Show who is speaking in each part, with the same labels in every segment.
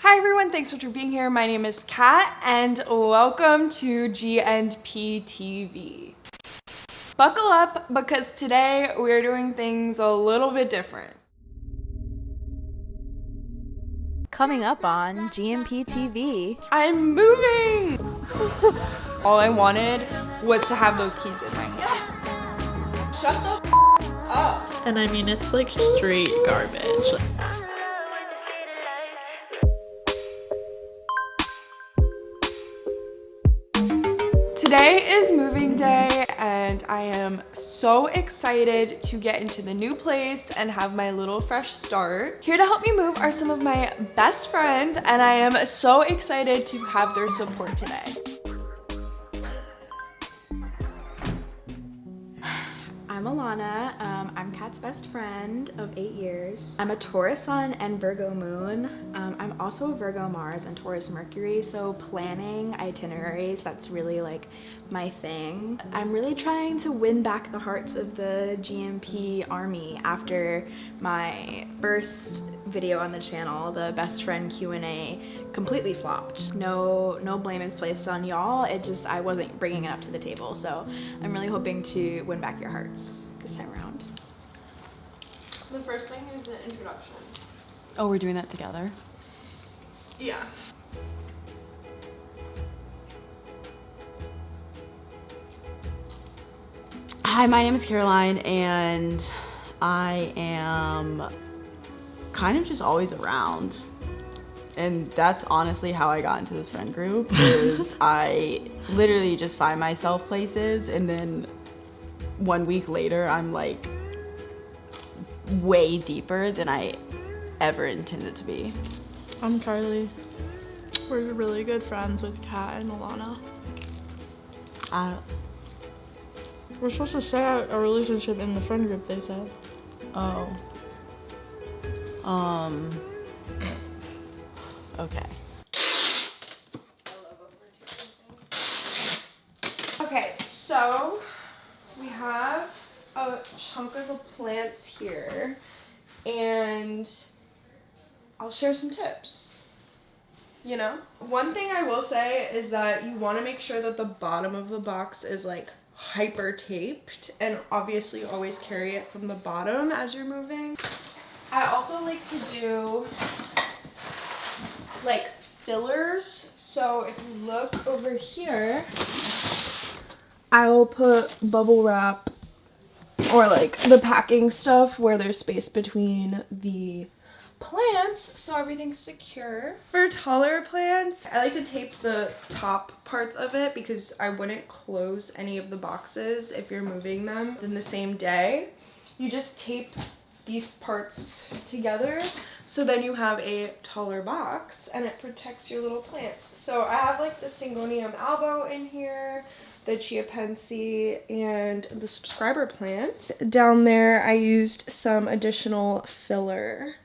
Speaker 1: Hi everyone, thanks for being here. My name is Kat and welcome to G&P TV. Buckle up because today we're doing things a little bit different.
Speaker 2: Coming up on G&P TV.
Speaker 1: I'm moving! All I wanted was to have those keys in my hand. Shut the up.
Speaker 3: And I mean, it's like straight garbage.
Speaker 1: Today is moving day and I am so excited to get into the new place and have my little fresh start. Here to help me move are some of my best friends and I am so excited to have their support today.
Speaker 2: I'm Alana. I'm Kat's best friend of 8 years. I'm a Taurus sun and Virgo moon. I'm also a Virgo Mars and Taurus Mercury, so planning itineraries, that's really like my thing. I'm really trying to win back the hearts of the G&P army after my first video on the channel, the best friend Q&A, completely flopped. No blame is placed on y'all. I wasn't bringing enough to the table, so I'm really hoping to win back your hearts this time around.
Speaker 1: The first thing is the introduction.
Speaker 2: Oh, we're doing that together?
Speaker 1: Yeah.
Speaker 4: Hi, my name is Caroline and I am kind of just always around. And that's honestly how I got into this friend group, is I literally just find myself places and then 1 week later I'm like way deeper than I ever intended to be.
Speaker 3: I'm Carly. We're really good friends with Kat and Alana. We're supposed to start a relationship in the friend group, they said.
Speaker 4: Oh. Okay.
Speaker 1: Okay, so we have a chunk of the plants here and I'll share some tips. You know? One thing I will say is that you want to make sure that the bottom of the box is like hyper taped and obviously always carry it from the bottom as you're moving. I also like to do like fillers. So if you look over here, I'll put bubble wrap or like the packing stuff where there's space between the plants so everything's secure. For taller plants, I like to tape the top parts of it because I wouldn't close any of the boxes if you're moving them in the same day. You just tape these parts together so then you have a taller box and it protects your little plants. So I have like the Syngonium albo in here, the Chia Pensy, and the subscriber plant. Down there I used some additional filler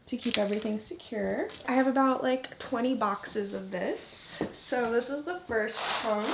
Speaker 1: to keep everything secure. I have about like 20 boxes of this. So this is the first chunk.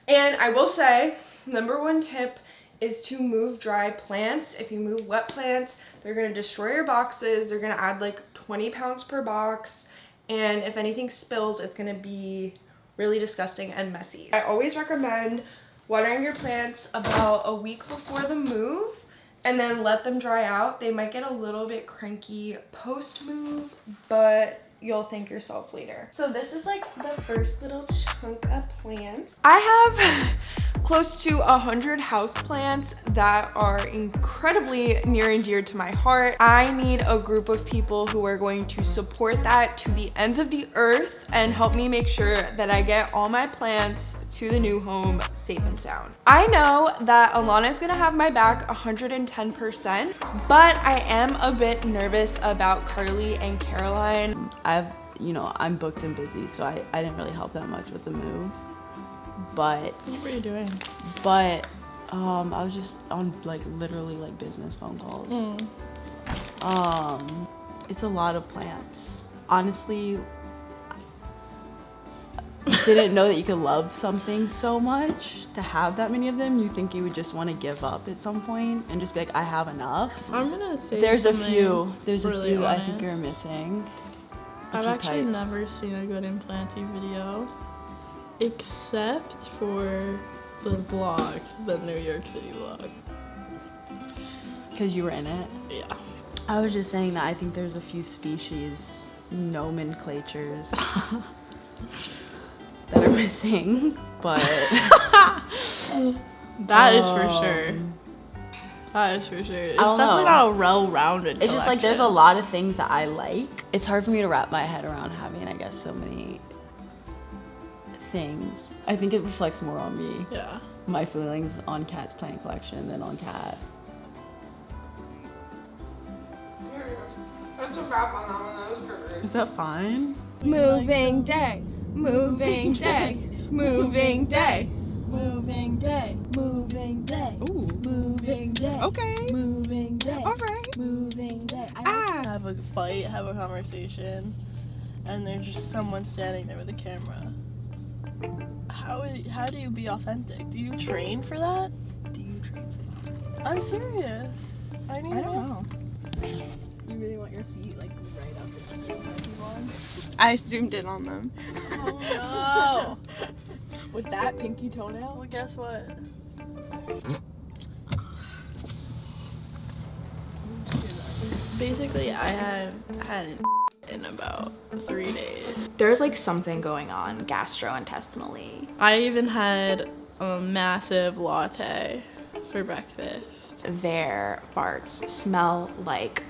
Speaker 1: And I will say, #1 tip is to move dry plants. If you move wet plants, they're gonna destroy your boxes. They're gonna add like 20 pounds per box. And if anything spills, it's gonna be really disgusting and messy. I always recommend watering your plants about a week before the move and then let them dry out. They might get a little bit cranky post-move, but you'll thank yourself later. So this is like the first little chunk of plants. I have close to 100 houseplants that are incredibly near and dear to my heart. I need a group of people who are going to support that to the ends of the earth and help me make sure that I get all my plants to the new home safe and sound. I know that Alana is gonna have my back 110%, but I am a bit nervous about Carly and Caroline.
Speaker 4: I'm booked and busy, so I didn't really help that much with the move. But
Speaker 3: What were you doing?
Speaker 4: But I was just on like literally like business phone calls. It's a lot of plants. Honestly, didn't know that you could love something so much to have that many of them. You think you would just want to give up at some point and just be like, I have enough.
Speaker 3: I'm gonna say
Speaker 4: there's a
Speaker 3: something
Speaker 4: few
Speaker 3: really
Speaker 4: I think you're missing.
Speaker 3: I've actually
Speaker 4: tights.
Speaker 3: never seen a good Planty video, except for the vlog, the New York City vlog.
Speaker 4: Because you were in it?
Speaker 3: Yeah.
Speaker 4: I was just saying that I think there's a few species, nomenclatures, that are missing, but...
Speaker 3: That is for sure. That is for sure. It's definitely not a well-rounded
Speaker 4: It's just like there's a lot of things that I like. It's hard for me to wrap my head around having, I guess, so many things. I think it reflects more on me.
Speaker 3: Yeah.
Speaker 4: My feelings on Kat's plant collection than on Kat.
Speaker 1: That's a wrap on that one. That was perfect.
Speaker 4: Is that fine?
Speaker 1: Moving day. Moving day. Moving day.
Speaker 3: Moving day. Moving day.
Speaker 4: Ooh.
Speaker 3: Moving day.
Speaker 1: Okay.
Speaker 3: Moving day.
Speaker 1: All right.
Speaker 3: Moving day. Have a fight, have a conversation, and there's just someone standing there with a camera. How do you be authentic? Do you train for that? I'm serious. I don't know.
Speaker 2: You really want your feet like right up against the one?
Speaker 1: I zoomed in on them.
Speaker 3: Oh no!
Speaker 2: With that pinky toenail?
Speaker 3: Well, guess what? Basically, I have had in about 3 days.
Speaker 2: There's like something going on gastrointestinally.
Speaker 3: I even had a massive latte for breakfast.
Speaker 2: Their farts smell like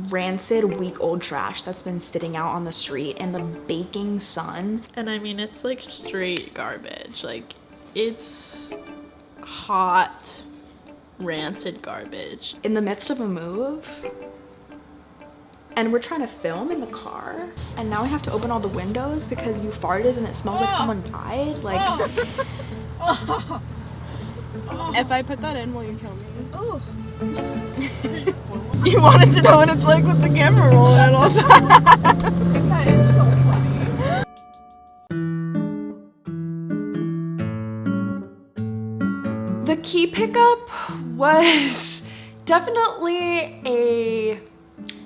Speaker 2: rancid, week-old trash that's been sitting out on the street in the baking sun.
Speaker 3: And I mean, it's like straight garbage. Like, it's hot, rancid garbage.
Speaker 2: In the midst of a move, and we're trying to film in the car, and now we have to open all the windows because you farted and it smells like someone died. Like,
Speaker 1: If I put that in, will you kill me? You wanted to know what it's like with the camera rolling at all times. That is so funny. The key pickup was definitely a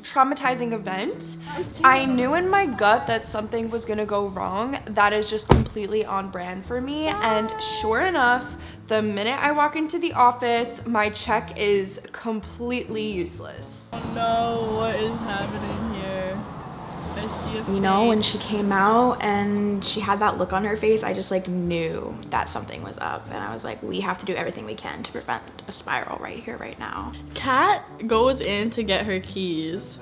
Speaker 1: traumatizing event. I knew in my gut that something was gonna go wrong. That is just completely on brand for me. And sure enough, the minute I walk into the office, my check is completely useless.
Speaker 3: Oh no, what is happening here? I see a
Speaker 2: you know, when she came out and she had that look on her face, I just like knew that something was up. And I was like, we have to do everything we can to prevent a spiral right here, right now.
Speaker 3: Kat goes in to get her keys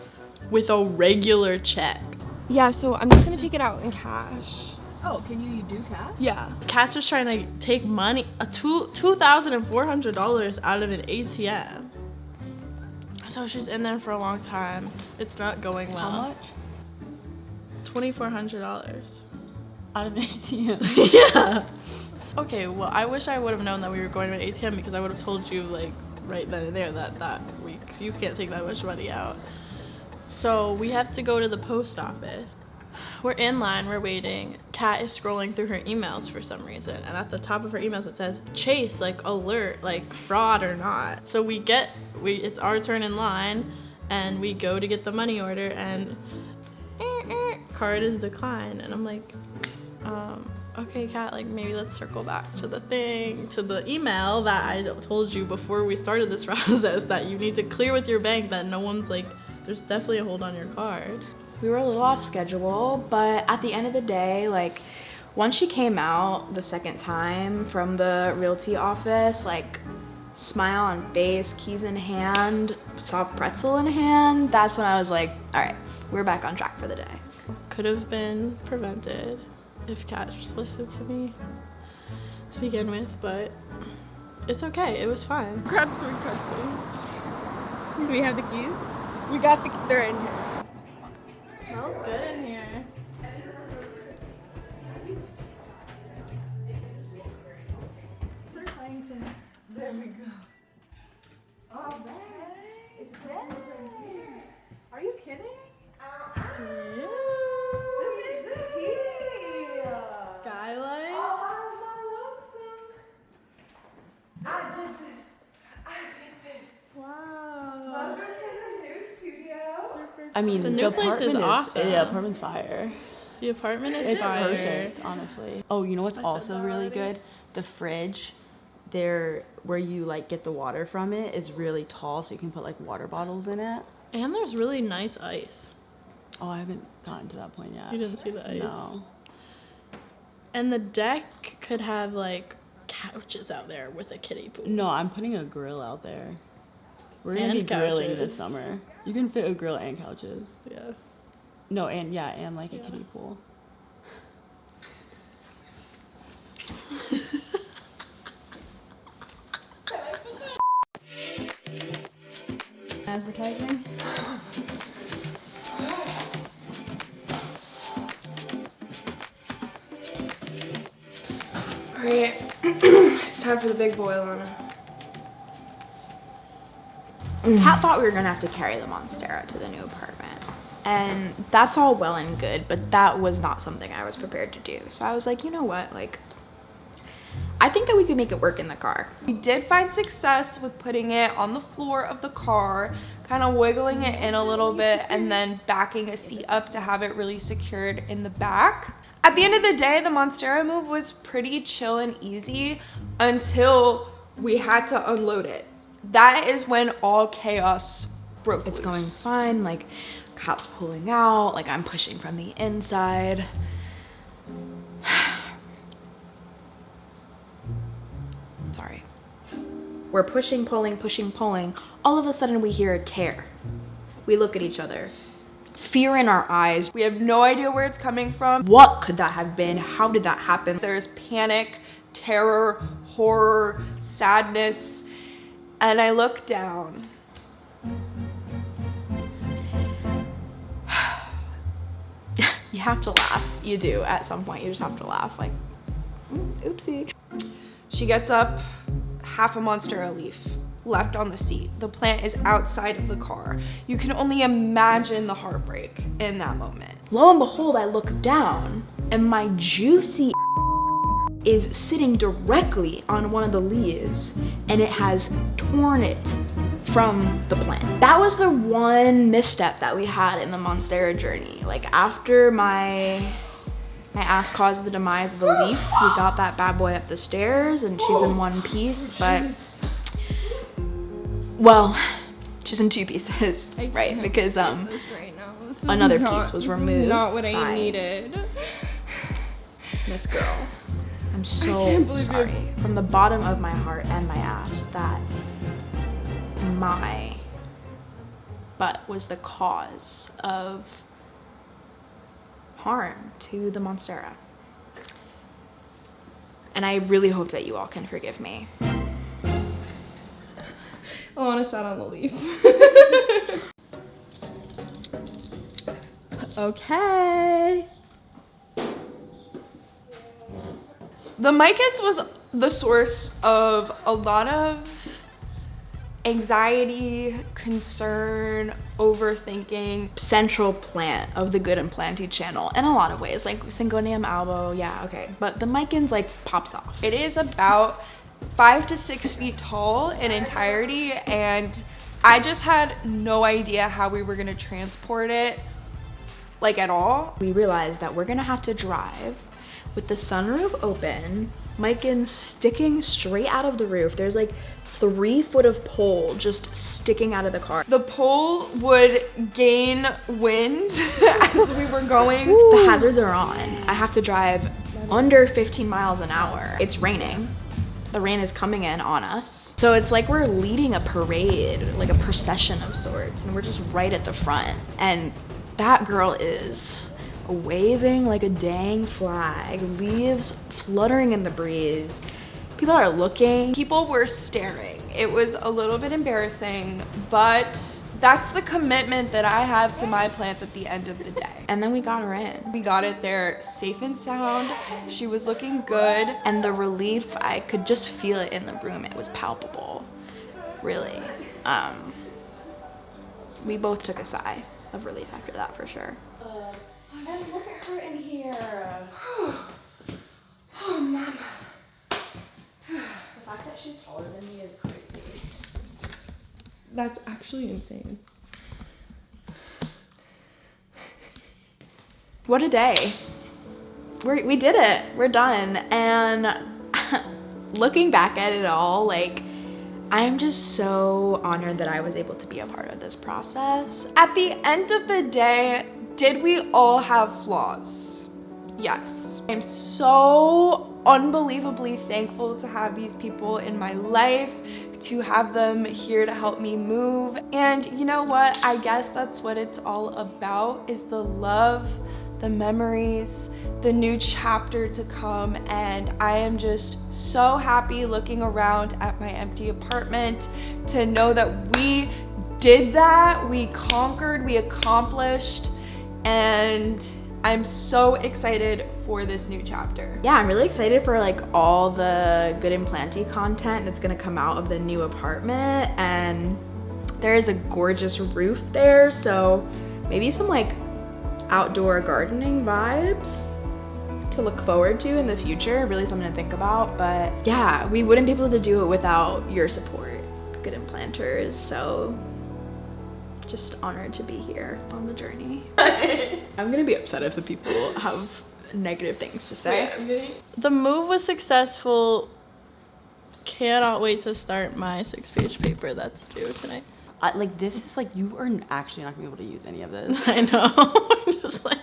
Speaker 3: with a regular check.
Speaker 1: Yeah, so I'm just gonna take it out in cash.
Speaker 2: Oh, can you do cash?
Speaker 1: Yeah.
Speaker 3: Kat's just trying to take money, $2,400 out of an ATM. So she's in there for a long time. It's not going well.
Speaker 4: How much?
Speaker 3: $2,400.
Speaker 4: Out of an ATM.
Speaker 3: Yeah. Okay, well, I wish I would have known that we were going to an ATM because I would have told you like right then and there that week you can't take that much money out. So we have to go to the post office. We're in line, we're waiting. Kat is scrolling through her emails for some reason, and at the top of her emails it says Chase, like alert, like fraud or not. So it's our turn in line, and we go to get the money order, and card is declined, and I'm like, okay, Kat, like maybe let's circle back to the email that I told you before we started this process that you need to clear with your bank that no one's like, there's definitely a hold on your card.
Speaker 2: We were a little off schedule, but at the end of the day, like once she came out the second time from the realty office, like smile on face, keys in hand, soft pretzel in hand, that's when I was like, all right, we're back on track for the day.
Speaker 3: Could have been prevented if Kat just listened to me to begin with, but it's okay, it was fine.
Speaker 1: Grab 3 pretzels. Do we have the keys? We got they're in here.
Speaker 3: Smells good in here.
Speaker 1: There we go. All right. It's in here. Are you kidding?
Speaker 3: Yeah.
Speaker 1: This is the key.
Speaker 3: Skylight.
Speaker 1: Oh, I'm lonesome. I did this.
Speaker 3: Wow.
Speaker 1: Welcome to the new studio.
Speaker 3: Super
Speaker 4: I mean,
Speaker 3: The new place is awesome.
Speaker 4: Yeah, apartment's fire.
Speaker 3: The apartment is
Speaker 4: It's
Speaker 3: fire.
Speaker 4: perfect, honestly. Oh, you know what's also really good? The fridge there where you like get the water from it is really tall, so you can put like water bottles in it.
Speaker 3: And there's really nice ice.
Speaker 4: Oh, I haven't gotten to that point yet.
Speaker 3: You didn't see the ice?
Speaker 4: No.
Speaker 3: And the deck could have like couches out there with a kiddie pool.
Speaker 4: No, I'm putting a grill out there. We're gonna be grilling this summer. You can fit a grill and couches.
Speaker 3: Yeah.
Speaker 4: No, and like a kiddie pool.
Speaker 2: Advertising.
Speaker 1: Alright, it's time for the big boy, Alana.
Speaker 2: Kat thought we were gonna have to carry the monstera to the new apartment, and that's all well and good, but that was not something I was prepared to do. So I was like, you know what, like, I think that we could make it work in the car.
Speaker 1: We did find success with putting it on the floor of the car, kind of wiggling it in a little bit, and then backing a seat up to have it really secured in the back. At the end of the day, the monstera move was pretty chill and easy until we had to unload it. That is when all chaos broke loose.
Speaker 2: It's going fine, like, Kat's pulling out, like, I'm pushing from the inside. Sorry. We're pushing, pulling, pushing, pulling. All of a sudden we hear a tear. We look at each other. Fear in our eyes.
Speaker 1: We have no idea where it's coming from.
Speaker 2: What could that have been? How did that happen?
Speaker 1: There's panic, terror, horror, sadness, and I look down.
Speaker 2: You have to laugh. You do. At some point, you just have to laugh. Like, oopsie.
Speaker 1: She gets up, half a monstera leaf left on the seat. The plant is outside of the car. You can only imagine the heartbreak in that moment.
Speaker 2: Lo and behold, I look down, and my juicy is sitting directly on one of the leaves, and it has torn it from the plant. That was the one misstep that we had in the monstera journey. Like, after my ass caused the demise of a leaf, we got that bad boy up the stairs, and she's in one piece, but, well, she's in two pieces, right? Because another piece was removed.
Speaker 1: Not what I
Speaker 2: by
Speaker 1: needed.
Speaker 2: This girl. I'm so sorry from the bottom of my heart and my ass that my butt was the cause of harm to the monstera. And I really hope that you all can forgive me.
Speaker 1: Alana sat on the leaf.
Speaker 2: Okay.
Speaker 1: The mycans was the source of a lot of anxiety, concern, overthinking.
Speaker 2: Central plant of the Good and Planty channel in a lot of ways, like Syngonium albo, yeah, okay. But the mycans like pops off.
Speaker 1: It is about 5 to 6 feet tall in entirety, and I just had no idea how we were gonna transport it, like, at all.
Speaker 2: We realized that we're gonna have to drive with the sunroof open, mycans sticking straight out of the roof. There's like 3 foot of pole just sticking out of the car.
Speaker 1: The pole would gain wind as we were going.
Speaker 2: The hazards are on. I have to drive under 15 miles an hour. It's raining. The rain is coming in on us. So it's like we're leading a parade, like a procession of sorts, and we're just right at the front. And that girl is waving like a dang flag, leaves fluttering in the breeze. People are looking.
Speaker 1: People were staring. It was a little bit embarrassing, but that's the commitment that I have to my plants at the end of the day.
Speaker 2: And then we got her in.
Speaker 1: We got it there safe and sound. She was looking good.
Speaker 2: And the relief, I could just feel it in the room. It was palpable, really. We both took a sigh of relief after that, for sure.
Speaker 1: Look at her in here. Oh, mama.
Speaker 2: The fact that she's taller than me is crazy.
Speaker 1: That's actually insane.
Speaker 2: what a day. We did it. We're done. And looking back at it all, like, I'm just so honored that I was able to be a part of this process.
Speaker 1: At the end of the day, did we all have flaws? Yes. I'm so unbelievably thankful to have these people in my life, to have them here to help me move. And you know what? I guess that's what it's all about, is the love, the memories, the new chapter to come. And I am just so happy looking around at my empty apartment to know that we did that, we conquered, we accomplished, and I'm so excited for this new chapter.
Speaker 2: Yeah, I'm really excited for like all the Good and Planty content that's gonna come out of the new apartment. And there is a gorgeous roof there, so maybe some like outdoor gardening vibes to look forward to in the future. Really something to think about. But yeah, we wouldn't be able to do it without your support, Good and Planters. So just honored to be here on the journey. I'm gonna be upset if the people have negative things to say.
Speaker 3: The move was successful. Cannot wait to start my 6-page paper that's due tonight.
Speaker 4: Like, this is like, you are actually not gonna be able to use any of this.
Speaker 3: I know. I'm just like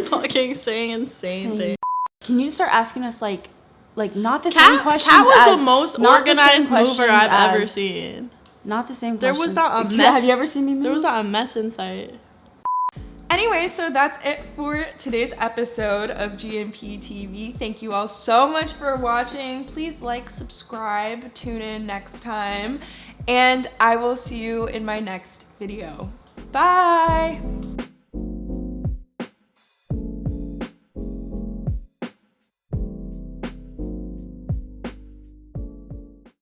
Speaker 3: fucking saying insane things.
Speaker 4: Can you start asking us like not the same questions?
Speaker 3: Kat was
Speaker 4: as,
Speaker 3: the most
Speaker 4: not the
Speaker 3: organized
Speaker 4: same
Speaker 3: mover I've
Speaker 4: questions
Speaker 3: ever
Speaker 4: as-
Speaker 3: seen.
Speaker 4: Not the same
Speaker 3: There
Speaker 4: questions.
Speaker 3: was not a mess.
Speaker 4: Have you ever seen me move?
Speaker 3: There was not a mess in sight.
Speaker 1: Anyway, so that's it for today's episode of GMP TV. Thank you all so much for watching. Please like, subscribe, tune in next time, and I will see you in my next video. Bye!